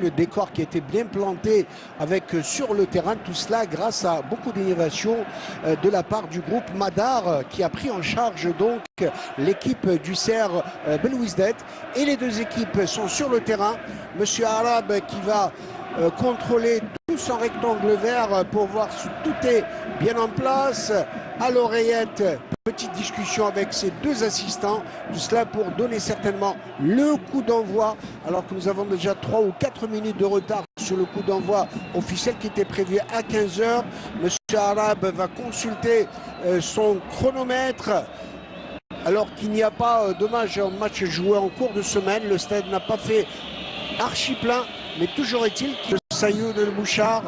le décor qui était bien planté avec sur le terrain, tout cela grâce à beaucoup d'innovation de la part du groupe Madar qui a pris en charge donc l'équipe du CR Belouizdad. Et les deux équipes sont sur le terrain. Monsieur Arab qui va contrôler tous en rectangle vert pour voir si tout est bien en place. À l'oreillette, petite discussion avec ses deux assistants, tout cela pour donner certainement le coup d'envoi, alors que nous avons déjà 3 ou 4 minutes de retard sur le coup d'envoi officiel qui était prévu à 15 h. Monsieur Arab va consulter son chronomètre. Alors qu'il n'y a pas, dommage, un match joué en cours de semaine, le stade n'a pas fait archi plein, mais toujours est-il que Sayoud El Bouchard,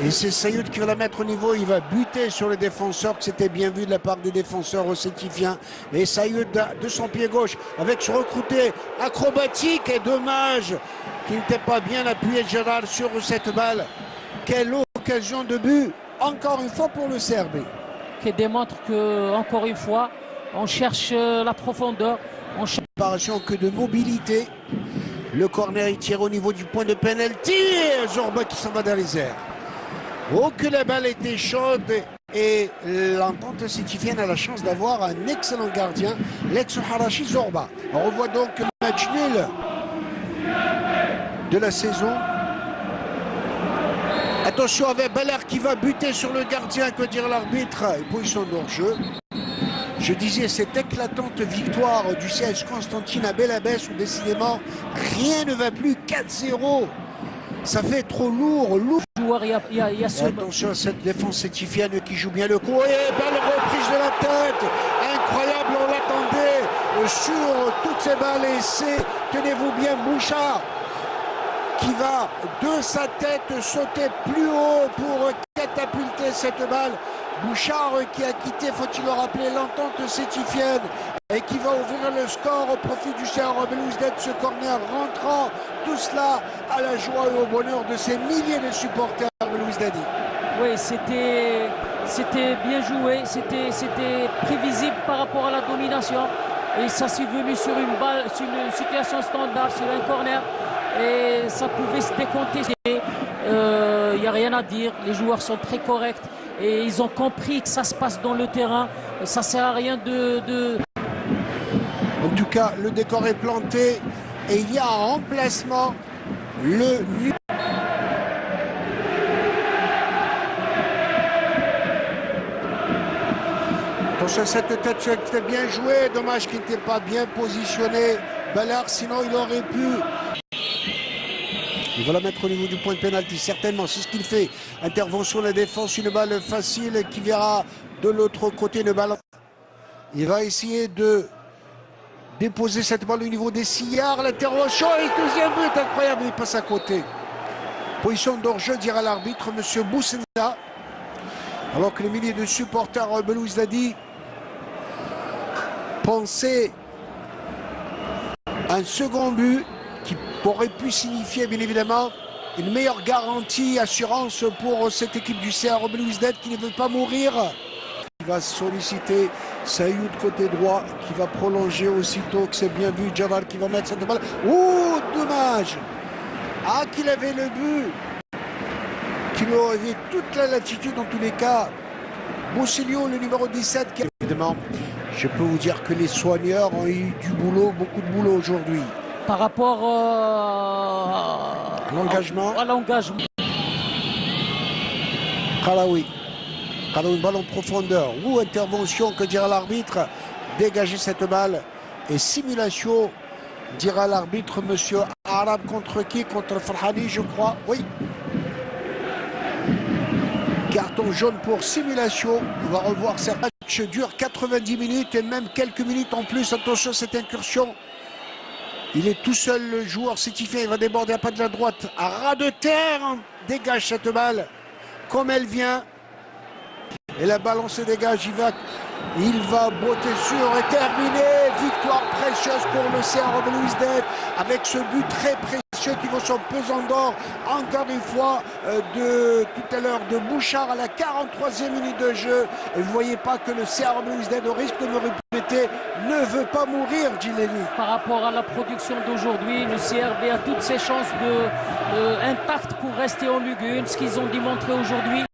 et c'est Sayoud qui va la mettre au niveau, il va buter sur les défenseurs, que c'était bien vu de la part des défenseurs sétifiens. Et Sayoud de son pied gauche, avec ce recruté acrobatique, et dommage qu'il n'était pas bien appuyé Gérard sur cette balle. Quelle occasion de but, encore une fois pour le CRB. Qui démontre que, encore une fois, on cherche la profondeur. On cherche que de mobilité. Le corner est tiré au niveau du point de penalty. Et Zorba qui s'en va dans les airs. Oh que la balle était chaude. Et l'entente sétifienne a la chance d'avoir un excellent gardien, l'ex-Harachi Zorba. On revoit donc le match nul de la saison. Attention avec Ballard qui va buter sur le gardien, que dire l'arbitre. Position d'hors-jeu. Je disais, cette éclatante victoire du CS Constantine à Belabès où décidément rien ne va plus. 4-0. Ça fait trop lourd. Attention à cette défense sétifienne qui joue bien le coup. Et balle reprise de la tête. Incroyable, on l'attendait sur toutes ces balles. Et c'est, tenez-vous bien, Bouchard qui va de sa tête sauter plus haut pour catapulter cette balle. Bouchard qui a quitté, faut-il le rappeler, l'entente sétifienne et qui va ouvrir le score au profit du CR Belouizdad, ce corner rentrant, tout cela à la joie et au bonheur de ces milliers de supporters belouizdadi. Oui, c'était bien joué, c'était prévisible par rapport à la domination et ça s'est venu sur une balle, sur une situation standard, sur un corner et ça pouvait se décompter. Il n'y a rien à dire, les joueurs sont très corrects. Et ils ont compris que ça se passe dans le terrain. Ça ne sert à rien de... En tout cas, le décor est planté. Et il y a un remplacement. Attention, cette tête était bien jouée. Dommage qu'il n'était pas bien positionné. Ballard, sinon il aurait pu... Il va la mettre au niveau du point de pénalty, certainement, c'est ce qu'il fait. Intervention de la défense, une balle facile qui verra de l'autre côté une balle. Il va essayer de déposer cette balle au niveau des sillards. L'intervention et deuxième but, incroyable, il passe à côté. Position d'hors-jeu, dira l'arbitre, M. Boussenda. Alors que les milliers de supporters Belouizdadi pensaient un second but qui aurait pu signifier bien évidemment une meilleure garantie, assurance pour cette équipe du CR Belouizdad qui ne veut pas mourir. Il va solliciter Sayoud côté droit qui va prolonger aussitôt que c'est bien vu. Jabal qui va mettre cette balle. Oh, dommage. Ah, qu'il avait le but. Qu'il aurait eu toute la latitude dans tous les cas. Bossilio, le numéro 17. Qui... Évidemment, je peux vous dire que les soigneurs ont eu du boulot, beaucoup de boulot aujourd'hui. Par rapport à l'engagement. Khalaoui, balle en profondeur. Ou intervention, que dira l'arbitre. Dégager cette balle. Et simulation, dira l'arbitre, monsieur Arab contre qui? Contre Farhani, je crois. Oui. Carton jaune pour simulation. On va revoir ce match dure 90 minutes et même quelques minutes en plus. Attention à cette incursion. Il est tout seul, le joueur sétifien. Il va déborder à pas de la droite. À ras de terre, dégage cette balle comme elle vient. Et la balle, on se dégage. Il va botter sur et terminer. Victoire précieuse pour le CR Belouizdad avec ce but très précieux qui vaut son pesant d'or. Encore une fois, de tout à l'heure, de Bouchard à la 43e minute de jeu. Et vous ne voyez pas que le CR Belouizdad risque de me répéter société ne veut pas mourir, Djileni. Par rapport à la production d'aujourd'hui, le CRB a toutes ses chances intactes pour rester en Ligue 1, ce qu'ils ont démontré aujourd'hui.